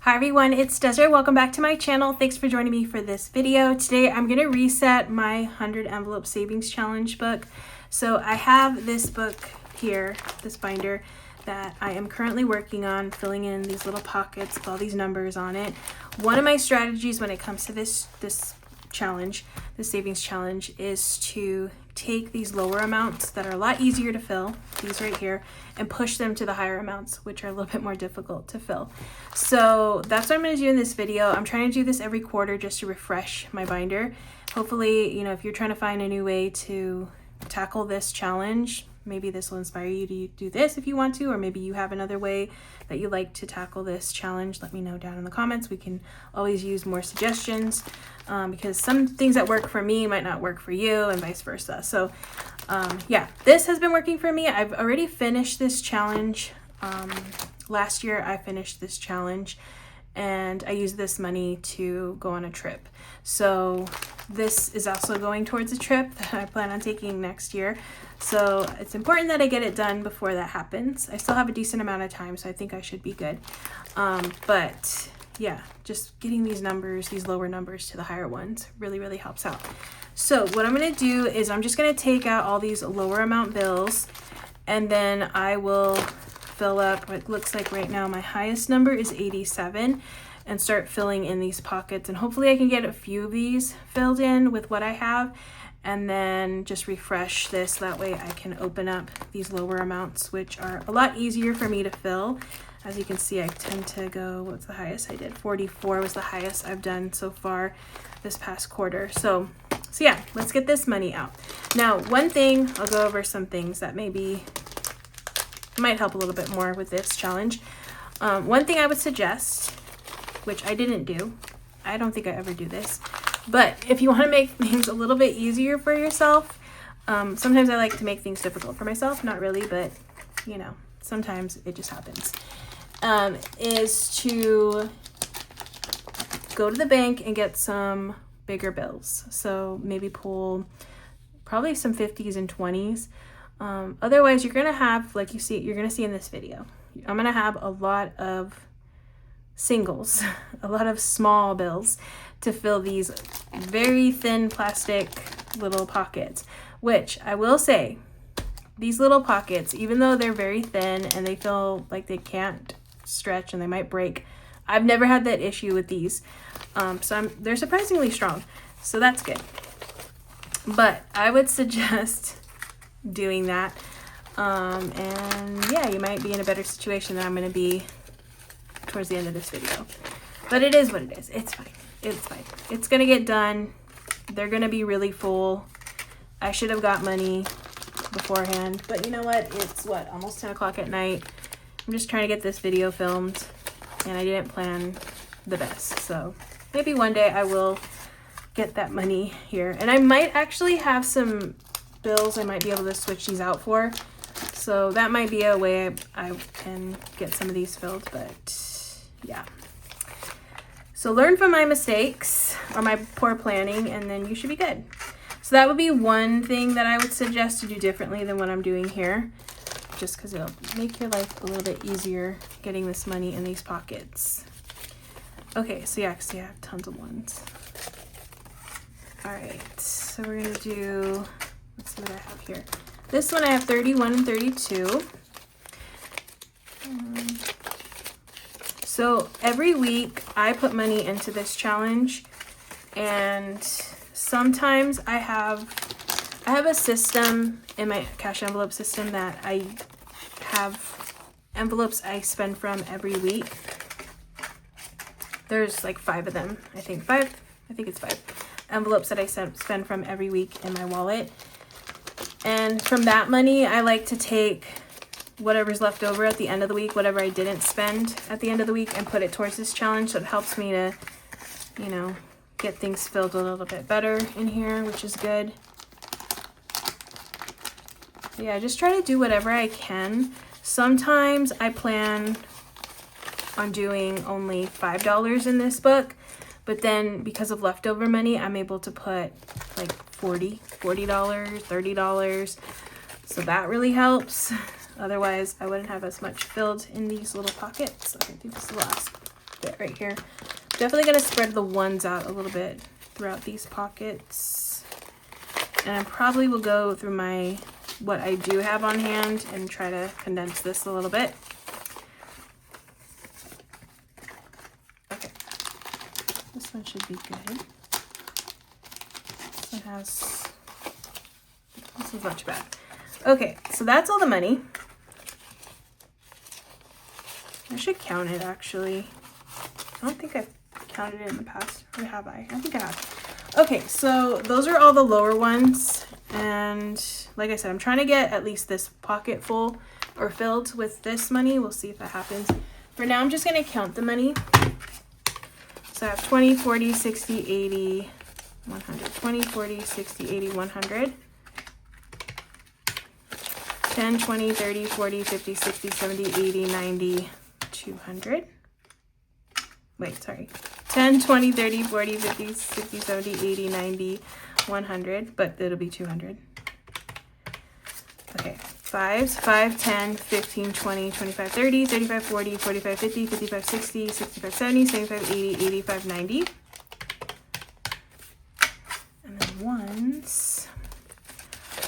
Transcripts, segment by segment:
Hi everyone, it's Desiree. Welcome back to my channel. Thanks for joining me for this video. Today I'm going to reset my 100 envelope savings challenge book. So I have this book here, this binder that I am currently working on, filling in these little pockets with all these numbers on it. One of my strategies when it comes to this challenge, the savings challenge, is to take these lower amounts that are a lot easier to fill, these right here, and push them to the higher amounts, which are a little bit more difficult to fill. So that's what I'm going to do in this video. I'm trying to do this every quarter just to refresh my binder. Hopefully, you know, if you're trying to find a new way to tackle this challenge, maybe this will inspire you to do this if you want to, or maybe you have another way that you like to tackle this challenge. Let me know down in the comments. We can always use more suggestions because some things that work for me might not work for you and vice versa. So yeah, this has been working for me. I've already finished this challenge. Last year I finished this challenge and I used this money to go on a trip. So this is also going towards a trip that I plan on taking next year. So it's important that I get it done before that happens. I still have a decent amount of time, so I think I should be good. But yeah, just getting these numbers, these lower numbers to the higher ones really helps out. So what I'm going to do is I'm just going to take out all these lower amount bills, and then I will fill up what looks like right now my highest number is 87, and start filling in these pockets, and hopefully I can get a few of these filled in with what I have, and then just refresh this. That way I can open up these lower amounts, which are a lot easier for me to fill. As you can see, I tend to go, what's the highest I did? 44 was the highest I've done so far this past quarter. So yeah, let's get this money out. Now, one thing, I'll go over some things that maybe might help a little bit more with this challenge. One thing I would suggest, which I didn't do, I don't think I ever do this, but if you want to make things a little bit easier for yourself, sometimes I like to make things difficult for myself, not really, but you know, sometimes it just happens, is to go to the bank and get some bigger bills. So maybe pull probably some 50s and 20s. Otherwise you're gonna have, like you're gonna see in this video, I'm gonna have a lot of singles, a lot of small bills to fill these very thin plastic little pockets, which I will say, these little pockets, even though they're very thin and they feel like they can't stretch and they might break, I've never had that issue with these. So they're surprisingly strong, so that's good. But I would suggest doing that, and yeah, you might be in a better situation than I'm going to be towards the end of this video. But it is what it is. It's fine. It's fine. It's going to get done. They're going to be really full. I should have got money beforehand, but you know what? It's what, almost 10 o'clock at night. I'm just trying to get this video filmed, and I didn't plan the best. So maybe one day I will get that money here. And I might actually have some bills I might be able to switch these out for. So that might be a way I can get some of these filled, but yeah. So learn from my mistakes or my poor planning, and then you should be good. So that would be one thing that I would suggest to do differently than what I'm doing here, just because it'll make your life a little bit easier getting this money in these pockets. Okay, so yeah, because you have tons of ones. All right, so we're gonna do, let's see what I have here. This one I have 31 and 32. So every week I put money into this challenge, and sometimes I have a system in my cash envelope system that I have envelopes I spend from every week. There's like 5 of them, I think it's 5 envelopes that I spend from every week in my wallet. And from that money, I like to take whatever's left over at the end of the week, whatever I didn't spend at the end of the week, and put it towards this challenge. So it helps me to, you know, get things filled a little bit better in here, which is good. Yeah, just try to do whatever I can. Sometimes I plan on doing only $5 in this book, but then because of leftover money, I'm able to put like $40, $30. So that really helps. Otherwise, I wouldn't have as much filled in these little pockets. Okay, I think this is the last bit right here. Definitely gonna spread the ones out a little bit throughout these pockets. And I probably will go through what I do have on hand and try to condense this a little bit. Okay, this one should be good. This is not too bad. Okay, so that's all the money. I should count it actually. I don't think I've counted it in the past, or have I? I think I have. Okay, so those are all the lower ones, and like I said, I'm trying to get at least this pocket full or filled with this money. We'll see if that happens. For now, I'm just going to count the money. So I have 20, 40, 60, 80, 100. 20, 40, 60, 80, 100. 10, 20, 30, 40, 50, 60, 70, 80, 90, 200. Wait, sorry. 10, 20, 30, 40, 50, 60, 70, 80, 90, 100, but it'll be 200. Okay, 5s, 5, 10, 15, 20, 25, 30, 35, 40, 45, 50, 55, 60, 65, 70, 75, 80, 85, 90. And then 1s.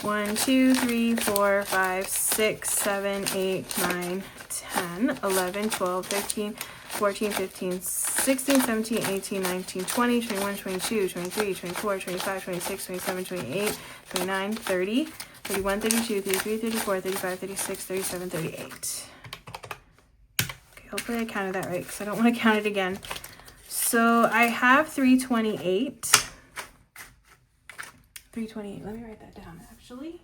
1, 2, 3, 4, 5, 6, 7, 8, 9, 10, 11, 12, 13, 14, 15, 16, 17, 18, 19, 20, 21, 22, 23, 24, 25, 26, 27, 28, 29, 30, 31, 32, 33, 34, 35, 36, 37, 38. Okay, hopefully I counted that right because I don't want to count it again. So I have 328. 328. Let me write that down actually.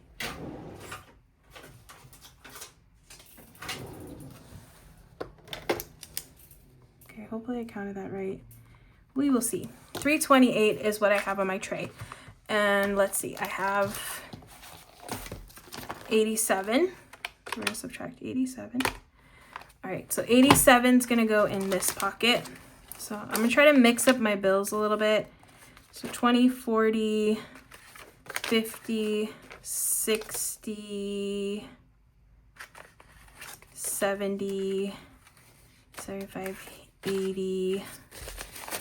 Okay, hopefully I counted that right. We will see. 328 is what I have on my tray. And let's see, I have 87. We're gonna subtract 87. All right, so 87 is gonna go in this pocket. So I'm gonna try to mix up my bills a little bit. So 20, 40, 50, 60, 70, 75, 80,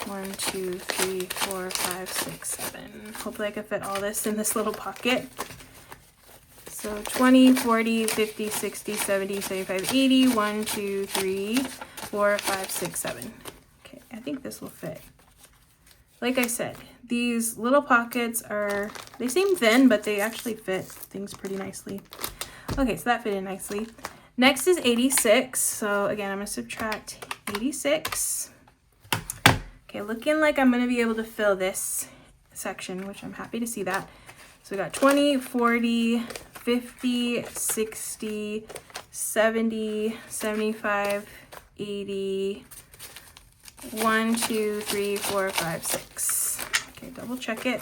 1, 2, 3, 4, 5, 6, 7. Hopefully I can fit all this in this little pocket. So 20, 40, 50, 60, 70, 75, 80, 1, 2, 3, 4, 5, 6, 7. Okay, I think this will fit. Like I said, these little pockets they seem thin, but they actually fit things pretty nicely. Okay, so that fit in nicely. Next is 86. So again, I'm gonna subtract 86. Okay, looking like I'm gonna be able to fill this section, which I'm happy to see that. So we got 20, 40, 50, 60, 70, 75, 80, 1, 2, 3, 4, 5, 6. Okay, double check it.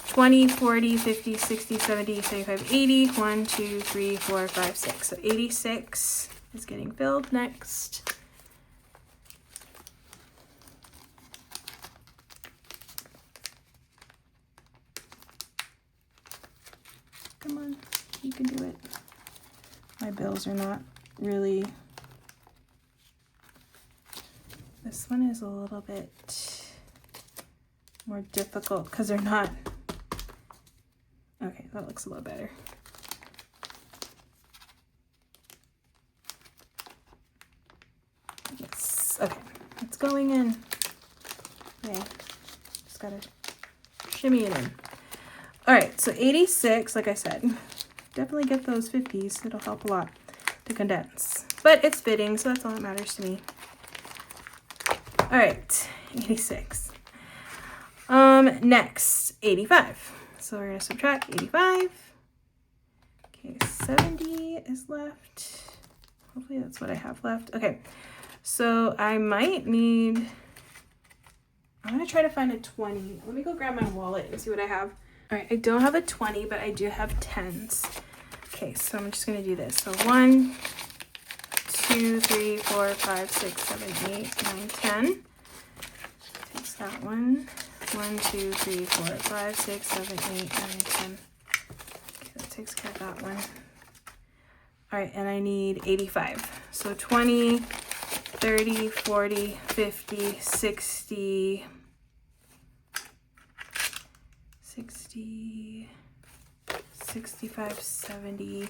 20, 40, 50, 60, 70, 75, 80. 1, 2, 3, 4, 5, 6. So 86 is getting filled next. Come on, you can do it. My bills are not really... This one is a little bit more difficult because they're not... Okay, that looks a little better. Yes, okay, it's going in. Okay, just gotta shimmy it in. All right, so 86, like I said, definitely get those 50s. It'll help a lot to condense. But it's fitting, so that's all that matters to me. All right, 86. Next, 85. So we're gonna subtract 85. Okay, 70 is left. Hopefully that's what I have left. Okay, so I might need, I'm gonna try to find a 20. Let me go grab my wallet and see what I have. All right, I don't have a 20, but I do have 10s. Okay, so I'm just gonna do this. So 1, 2, 3, 4, 5, 6, 7, 8, 9, 10. Takes that one. 1, 2, 3, 4, 5, 6, 7, 8, 9, 10. Okay, that takes care of that one. All right, and I need 85. So 20, 30, 40, 50, 60, 65, 70,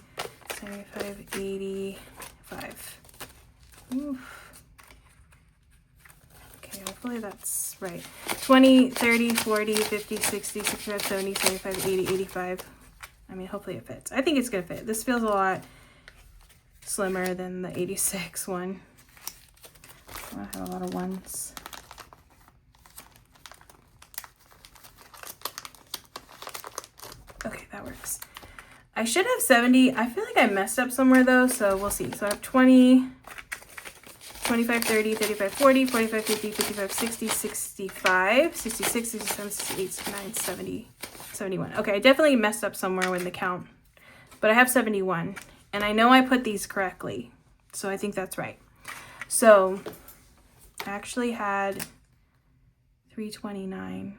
75, 85. Oof. Okay, hopefully that's right. 20, 30, 40, 50, 60, 65, 70, 75, 80, 85. I mean, hopefully it fits. I think it's gonna fit. This feels a lot slimmer than the 86 one. I have a lot of ones. Okay, that works. I should have 70. I feel like I messed up somewhere though, so we'll see. So I have 20, 25, 30, 35, 40, 45, 50, 55, 60, 65, 66, 67, 68, 69, 70, 71. Okay, I definitely messed up somewhere with the count, but I have 71. And I know I put these correctly, so I think that's right. So I actually had 329,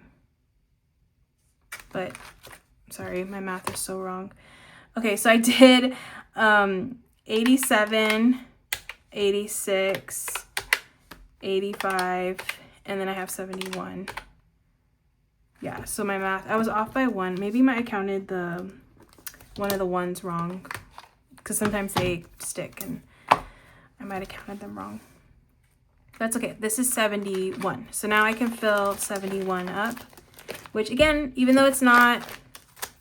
but sorry, my math is so wrong. Okay, so I did 87, 86, 85, and then I have 71. Yeah, so my math, I was off by one. Maybe I counted one of the ones wrong, because sometimes they stick and I might have counted them wrong. That's okay. This is 71. So now I can fill 71 up, which again, even though it's not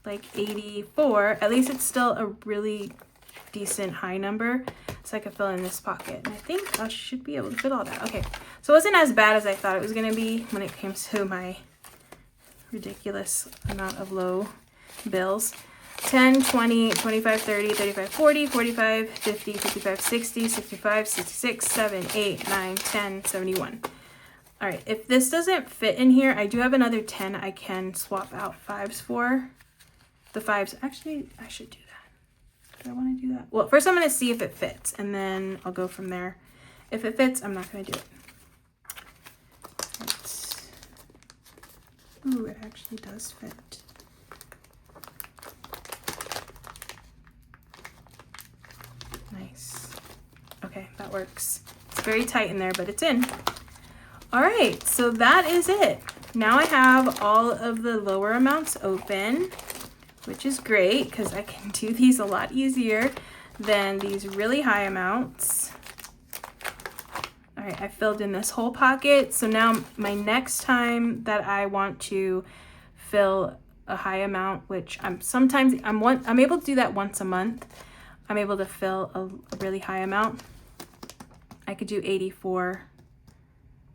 like 84, at least it's still a really decent high number. So I can fill in this pocket. And I think I should be able to fit all that. Okay. So it wasn't as bad as I thought it was going to be when it came to my ridiculous amount of low bills. 10, 20, 25, 30, 35, 40, 45, 50, 55, 60, 65, 66, 7, 8, 9, 10, 71. All right, if this doesn't fit in here, I do have another 10 I can swap out 5s for. The 5s, actually, I should do that. Do I want to do that? Well, first I'm going to see if it fits, and then I'll go from there. If it fits, I'm not going to do it. Right. Ooh, it actually does fit. Nice. Okay, that works. It's very tight in there, but it's in. All right, so that is it. Now I have all of the lower amounts open, which is great because I can do these a lot easier than these really high amounts. All right, I filled in this whole pocket. So now my next time that I want to fill a high amount, which I'm able to do that once a month. I'm able to fill a really high amount. I could do 84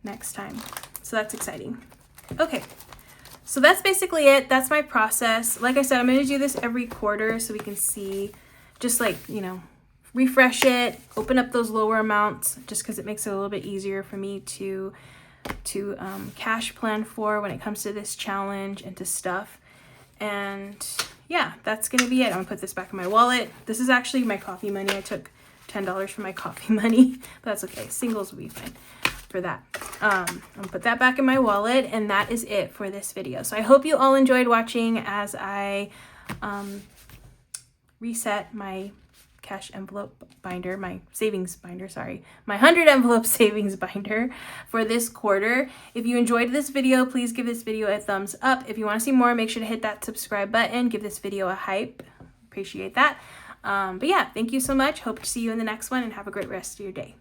next time. So that's exciting. Okay, so that's basically it. That's my process. Like I said, I'm going to do this every quarter so we can see, just like, you know, refresh it, open up those lower amounts, just because it makes it a little bit easier for me to cash plan for when it comes to this challenge and to stuff. And yeah, that's gonna be it. I'm gonna put this back in my wallet. This is actually my coffee money. I took $10 from my coffee money, but that's okay. Singles will be fine for that. I'm gonna put that back in my wallet, and that is it for this video. So I hope you all enjoyed watching as I reset my cash envelope binder, my savings binder, sorry, my 100 envelope savings binder for this quarter. If you enjoyed this video, please give this video a thumbs up. If you want to see more, make sure to hit that subscribe button, give this video a hype. Appreciate that. But yeah, thank you so much. Hope to see you in the next one, and have a great rest of your day.